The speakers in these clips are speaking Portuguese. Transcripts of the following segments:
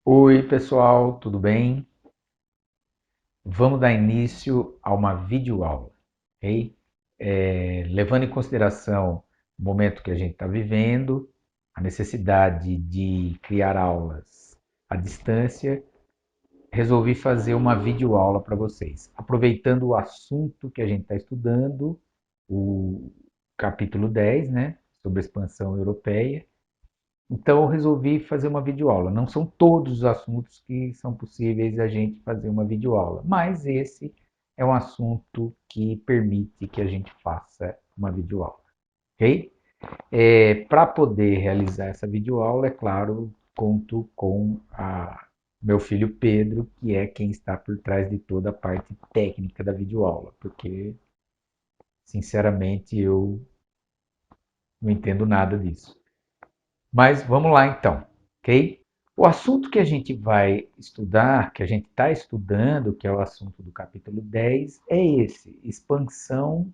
Oi, pessoal, tudo bem? Vamos dar início a uma videoaula, ok? Levando em consideração o momento que a gente está vivendo, a necessidade de criar aulas à distância, resolvi fazer uma videoaula para vocês, aproveitando o assunto que a gente está estudando, o capítulo 10, né, sobre a expansão europeia. Então eu resolvi fazer uma videoaula. Não são todos os assuntos que são possíveis a gente fazer uma videoaula, mas esse é um assunto que permite que a gente faça uma videoaula, ok? Para poder realizar essa videoaula, é claro, conto com meu filho Pedro, que é quem está por trás de toda a parte técnica da videoaula, porque, sinceramente, eu não entendo nada disso. Mas vamos lá então, ok? O assunto que a gente vai estudar, que a gente está estudando, que é o assunto do capítulo 10, é esse: expansão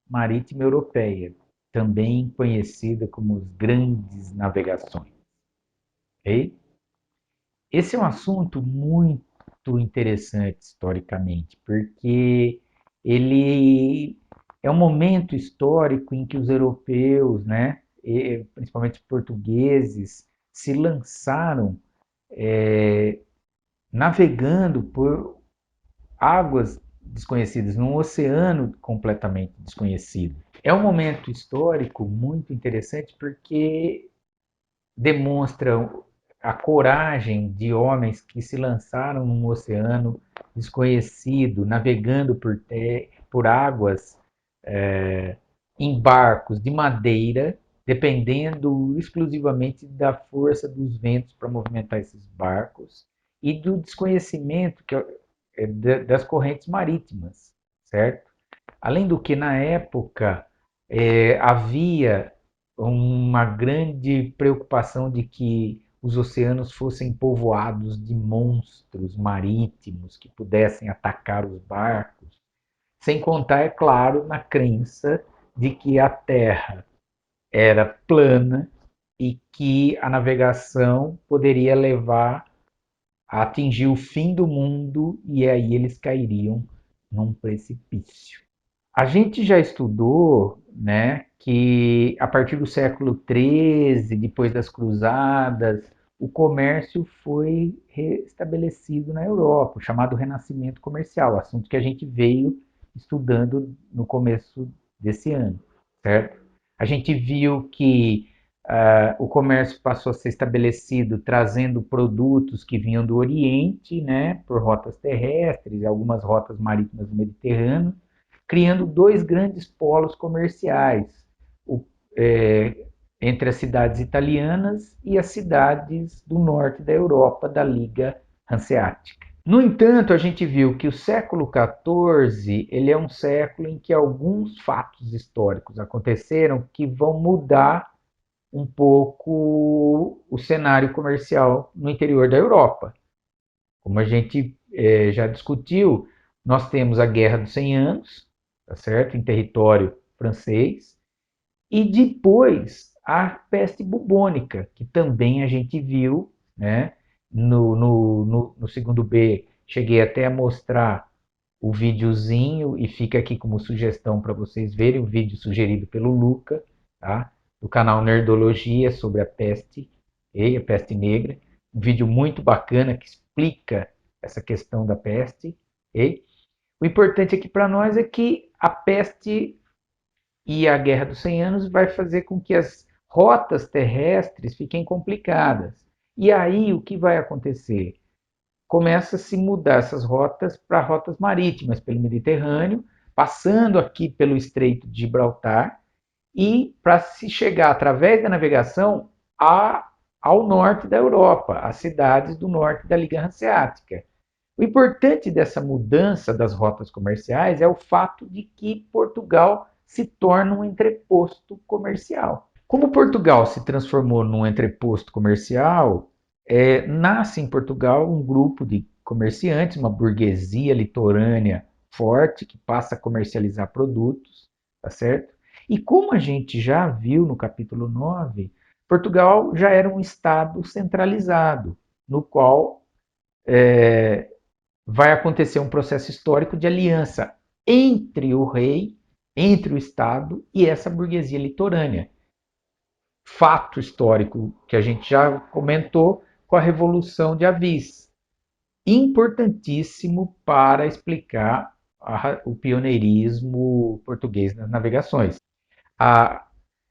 marítima europeia, também conhecida como as grandes navegações. Ok? Esse é um assunto muito interessante historicamente, porque ele é um momento histórico em que os europeus, né, e principalmente os portugueses, se lançaram navegando por águas desconhecidas, num oceano completamente desconhecido. É um momento histórico muito interessante porque demonstra a coragem de homens que se lançaram num oceano desconhecido, navegando por águas em barcos de madeira, dependendo exclusivamente da força dos ventos para movimentar esses barcos e do desconhecimento das correntes marítimas, certo? Além do que, na época, havia uma grande preocupação de que os oceanos fossem povoados de monstros marítimos que pudessem atacar os barcos, sem contar, é claro, na crença de que a Terra era plana e que a navegação poderia levar a atingir o fim do mundo e aí eles cairiam num precipício. A gente já estudou, né, que a partir do século XIII, depois das Cruzadas, o comércio foi restabelecido na Europa, o chamado Renascimento Comercial, assunto que a gente veio estudando no começo desse ano, certo? A gente viu que o comércio passou a ser estabelecido trazendo produtos que vinham do Oriente, né, por rotas terrestres, algumas rotas marítimas do Mediterrâneo, criando dois grandes polos comerciais, o, é, entre as cidades italianas e as cidades do norte da Europa, da Liga Hanseática. No entanto, a gente viu que o século XIV ele é um século em que alguns fatos históricos aconteceram que vão mudar um pouco o cenário comercial no interior da Europa. Como a gente já discutiu, nós temos a Guerra dos 100 Anos, tá certo? Em território francês, e depois a peste bubônica, que também a gente viu, né? No segundo B, cheguei até a mostrar o videozinho e fica aqui como sugestão para vocês verem o vídeo sugerido pelo Luca, tá? Do canal Nerdologia sobre a peste e a peste negra. Um vídeo muito bacana que explica essa questão da peste. E o importante aqui para nós é que a peste e a Guerra dos 100 Anos vai fazer com que as rotas terrestres fiquem complicadas. E aí o que vai acontecer? Começa a se mudar essas rotas para rotas marítimas pelo Mediterrâneo, passando aqui pelo Estreito de Gibraltar e para se chegar através da navegação ao norte da Europa, às cidades do norte da Liga Hanseática. O importante dessa mudança das rotas comerciais é o fato de que Portugal se torna um entreposto comercial. Como Portugal se transformou num entreposto comercial, nasce em Portugal um grupo de comerciantes, uma burguesia litorânea forte que passa a comercializar produtos, tá certo? E como a gente já viu no capítulo 9, Portugal já era um estado centralizado. no qual vai acontecer um processo histórico de aliança entre o rei, entre o Estado e essa burguesia litorânea. Fato histórico que a gente já comentou com a Revolução de Avis, importantíssimo para explicar o pioneirismo português nas navegações. A,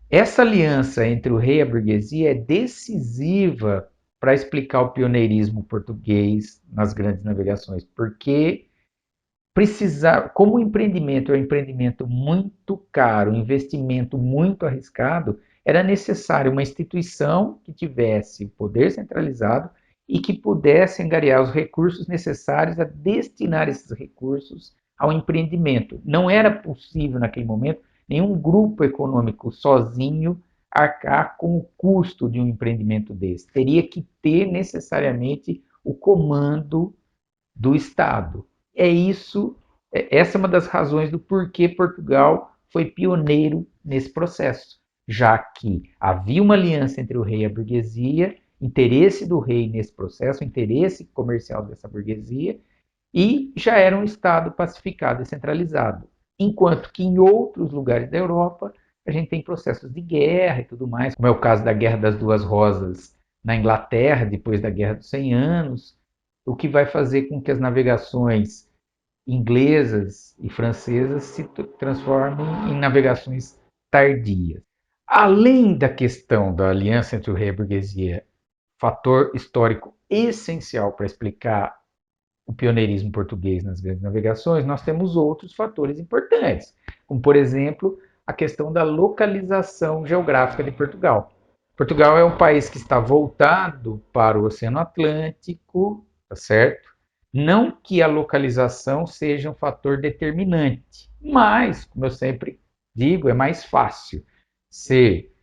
essa aliança entre o rei e a burguesia é decisiva para explicar o pioneirismo português nas grandes navegações, porque precisar, como o empreendimento é um empreendimento muito caro, um investimento muito arriscado, era necessário uma instituição que tivesse o poder centralizado e que pudesse angariar os recursos necessários a destinar esses recursos ao empreendimento. Não era possível naquele momento nenhum grupo econômico sozinho arcar com o custo de um empreendimento desse. Teria que ter necessariamente o comando do Estado. Essa é uma das razões do porquê Portugal foi pioneiro nesse processo, já que havia uma aliança entre o rei e a burguesia, interesse do rei nesse processo, interesse comercial dessa burguesia, e já era um Estado pacificado e centralizado. Enquanto que em outros lugares da Europa a gente tem processos de guerra e tudo mais, como é o caso da Guerra das Duas Rosas na Inglaterra, depois da Guerra dos 100 Anos, o que vai fazer com que as navegações inglesas e francesas se transformem em navegações tardias. Além da questão da aliança entre o rei e a burguesia, fator histórico essencial para explicar o pioneirismo português nas grandes navegações, nós temos outros fatores importantes, como, por exemplo, a questão da localização geográfica de Portugal. Portugal é um país que está voltado para o Oceano Atlântico, tá certo? Não que a localização seja um fator determinante, mas, como eu sempre digo, é mais fácil ser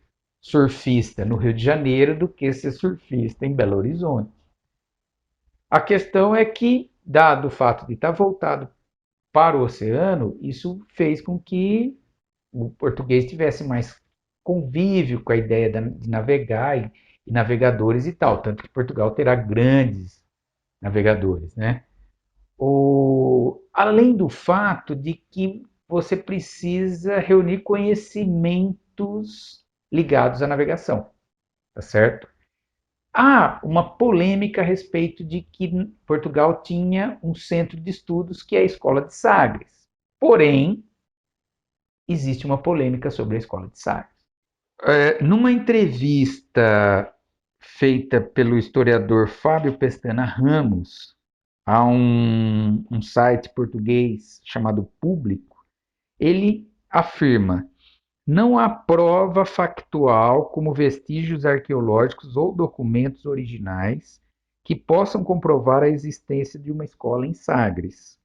surfista no Rio de Janeiro do que ser surfista em Belo Horizonte. A questão é que, dado o fato de estar voltado para o oceano, isso fez com que o português tivesse mais convívio com a ideia de navegar e navegadores e tal, tanto que Portugal terá grandes navegadores, né? Além do fato de que você precisa reunir conhecimentos ligados à navegação, tá certo? Há uma polêmica a respeito de que Portugal tinha um centro de estudos que é a Escola de Sagres. Porém, existe uma polêmica sobre a Escola de Sagres. Numa entrevista feita pelo historiador Fábio Pestana Ramos a um site português chamado Público, ele afirma: não há prova factual como vestígios arqueológicos ou documentos originais que possam comprovar a existência de uma escola em Sagres.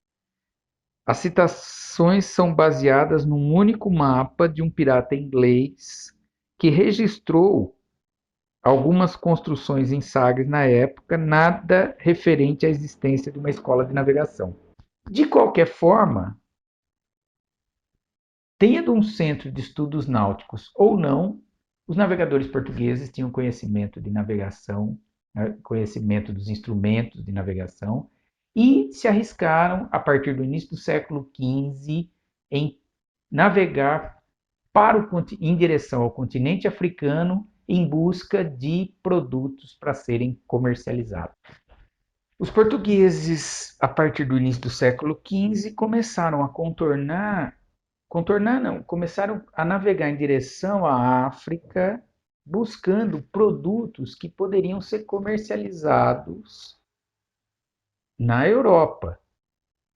As citações são baseadas num único mapa de um pirata inglês que registrou algumas construções em Sagres na época, nada referente à existência de uma escola de navegação. De qualquer forma, tendo um centro de estudos náuticos ou não, os navegadores portugueses tinham conhecimento de navegação, conhecimento dos instrumentos de navegação, e se arriscaram, a partir do início do século XV, em navegar em direção ao continente africano em busca de produtos para serem comercializados. Os portugueses, a partir do início do século XV, começaram a começaram a navegar em direção à África, buscando produtos que poderiam ser comercializados na Europa.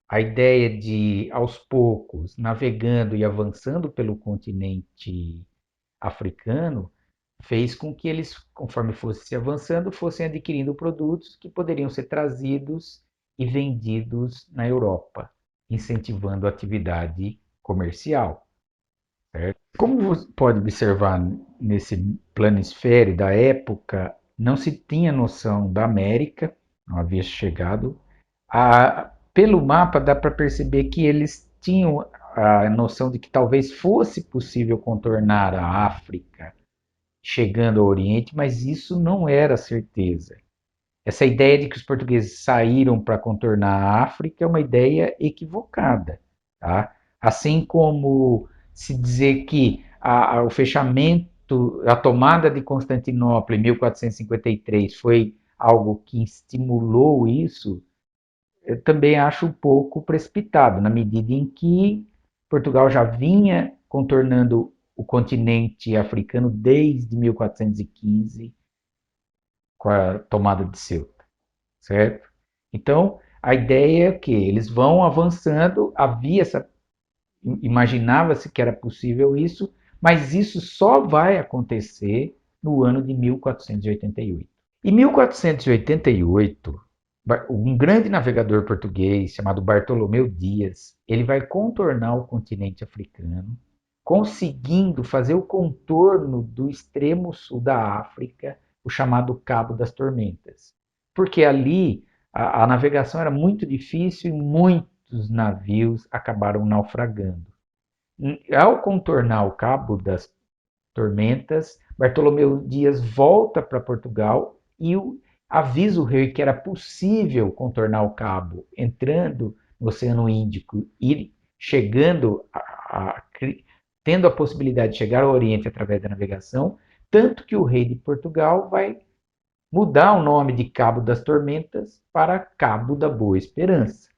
A ideia de, aos poucos, navegando e avançando pelo continente africano, fez com que eles, conforme fosse se avançando, fossem adquirindo produtos que poderiam ser trazidos e vendidos na Europa, incentivando a atividade comercial. Certo? Como você pode observar nesse planisfério da época, não se tinha noção da América, não havia chegado. Pelo mapa dá para perceber que eles tinham a noção de que talvez fosse possível contornar a África chegando ao Oriente, mas isso não era certeza. Essa ideia de que os portugueses saíram para contornar a África é uma ideia equivocada, tá? Assim como se dizer que o fechamento, a tomada de Constantinopla em 1453 foi algo que estimulou isso, eu também acho um pouco precipitado, na medida em que Portugal já vinha contornando o continente africano desde 1415, com a tomada de Ceuta, certo? Então, a ideia é que eles vão avançando, havia essa, imaginava-se que era possível isso, mas isso só vai acontecer no ano de 1488. Em 1488, um grande navegador português chamado Bartolomeu Dias, ele vai contornar o continente africano, conseguindo fazer o contorno do extremo sul da África, o chamado Cabo das Tormentas. Porque ali a navegação era muito difícil e muitos navios acabaram naufragando. Ao contornar o Cabo das Tormentas, Bartolomeu Dias volta para Portugal e avisa o rei que era possível contornar o cabo, entrando no Oceano Índico e chegando tendo a possibilidade de chegar ao Oriente através da navegação, tanto que o rei de Portugal vai mudar o nome de Cabo das Tormentas para Cabo da Boa Esperança.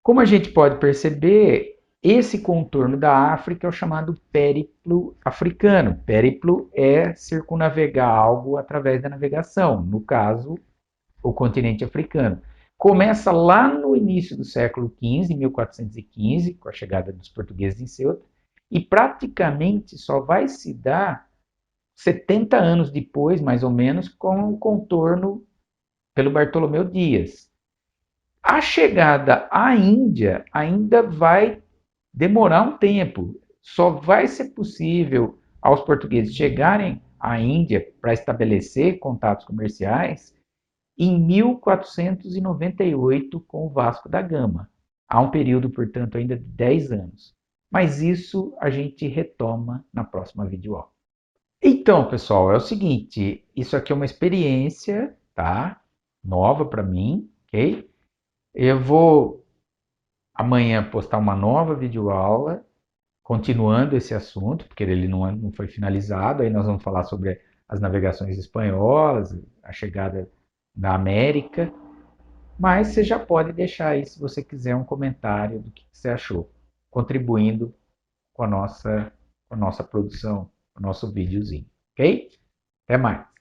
Como a gente pode perceber, esse contorno da África é o chamado périplo africano. Périplo é circunnavegar algo através da navegação, no caso, o continente africano. Começa lá no início do século XV, em 1415, com a chegada dos portugueses em Ceuta, e praticamente só vai se dar 70 anos depois, mais ou menos, com o contorno pelo Bartolomeu Dias. A chegada à Índia ainda vai demorar um tempo. Só vai ser possível aos portugueses chegarem à Índia para estabelecer contatos comerciais em 1498 com o Vasco da Gama. Há um período, portanto, ainda de 10 anos. Mas isso a gente retoma na próxima videoaula. Então, pessoal, é o seguinte, isso aqui é uma experiência, tá? Nova para mim, ok? Eu vou amanhã postar uma nova videoaula, continuando esse assunto, porque ele não foi finalizado. Aí nós vamos falar sobre as navegações espanholas, a chegada da América. Mas você já pode deixar aí, se você quiser, um comentário do que você achou, contribuindo com a nossa produção, com o nosso videozinho. Ok? Até mais!